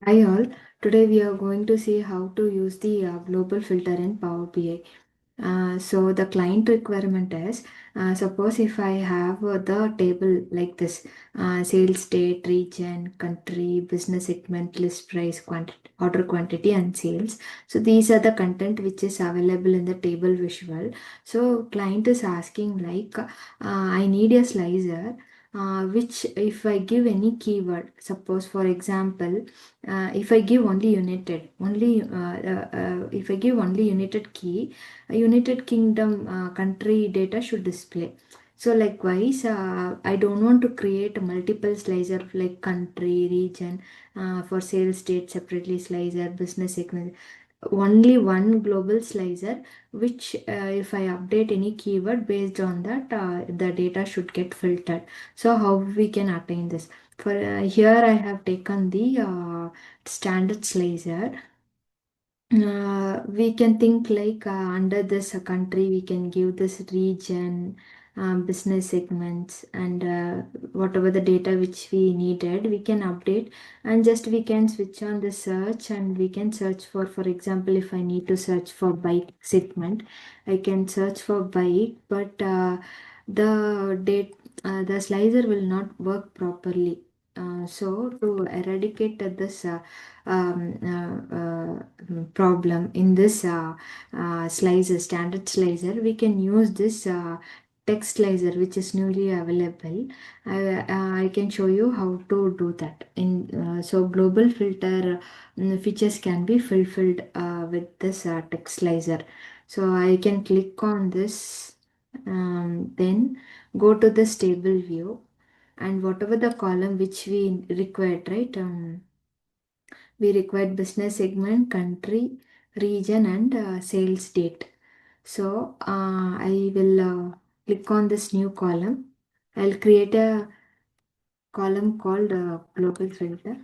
Hi all, today we are going to see how to use the global filter in Power BI. So the client requirement is, suppose if I have the table like this, sales date, region, country, business segment, list price, quantity, order quantity and sales. So these are the content which is available in the table visual. So client is asking like, I need a slicer which if I give any keyword, suppose for example, if I give only united, if I give only united key, United Kingdom country data should display. So likewise, I don't want to create multiple slicer like country, region, for sales date separately slicer, business segment. Only one global slicer, which if I update any keyword based on that, the data should get filtered. So how we can attain this? For here, I have taken the standard slicer. We can think like under this country, we can give this region, business segments, and whatever the data which we needed, we can update and just we can switch on the search and we can search for example, if I need to search for bike segment, I can search for bike, but the date, the slicer will not work properly. So to eradicate this problem in this slicer, standard slicer, we can use this text slicer which is newly available. I can show you how to do that. So global filter features can be fulfilled with this text slicer. So I can click on this, then go to the table view and whatever the column which we required, right? We required business segment, country, region, and sales date. So I will click on this new column. I'll create a column called global filter,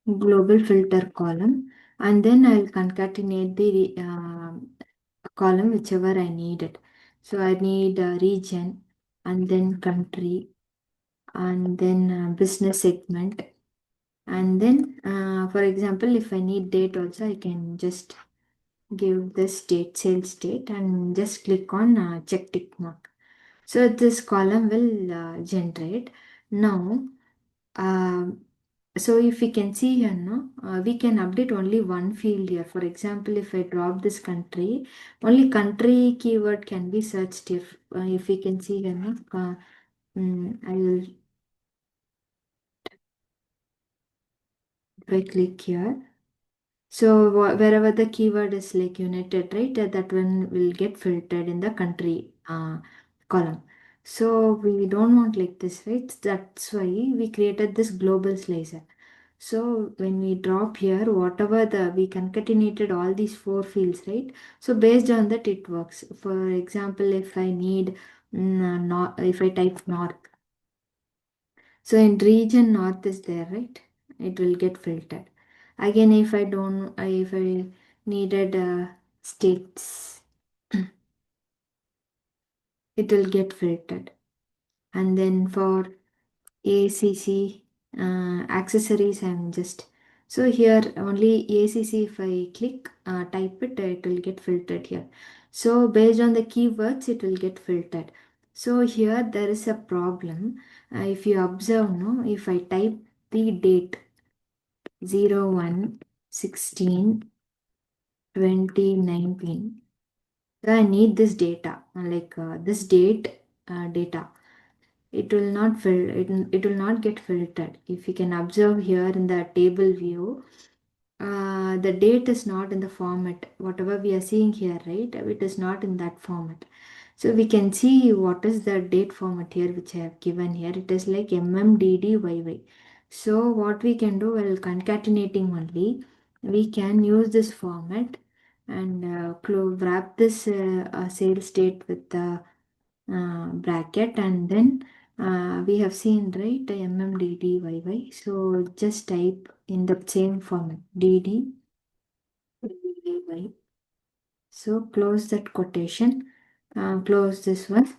global filter column, and then I'll concatenate the column whichever I needed. So I need region, and then country, and then business segment, and then for example, if I need date also, I can just give this date, sales date, and just click on check tick mark. So this column will generate. Now, um, so if we can see here now, we can update only one field here. For example, if I drop this country, only country keyword can be searched. If we can see here now, I will, if I click here. So wherever the keyword is like united, right, that one will get filtered in the country column. So we don't want like this, right? That's why we created this global slicer. So when we drop here, whatever we concatenated all these four fields, right? So based on that, it works. For example, if I need, if I type north, so in region north is there, right? It will get filtered. Again, if I don't, if I needed states, it will get filtered. And then for ACC accessories, I'm just, so here only ACC, if I click, type it, it will get filtered here. So based on the keywords, it will get filtered. So here there is a problem. If you observe, no, if I type the date 01/16/2019. So I need this data, like this date data. It will not get filtered. If you can observe here in the table view, the date is not in the format. Whatever we are seeing here, right? It is not in that format. So we can see what is the date format here, which I have given here. It is like MMDDYY. So what we can do while concatenating only, we can use this format and wrap this sales date with the bracket, and then we have seen, right, MMDDYY. So just type in the same format DDYY. So close that quotation, close this one.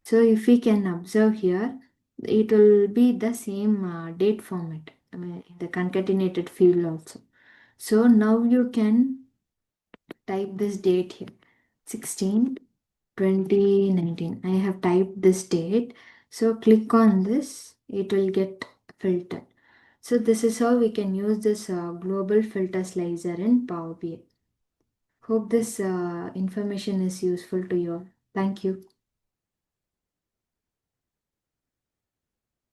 So if we can observe here, it will be the same date format, I mean, the concatenated field also. So now you can type this date here, 16/2019. I have typed this date. So click on this, it will get filtered. So this is how we can use this global filter slicer in Power BI. Hope this information is useful to you all. Thank you.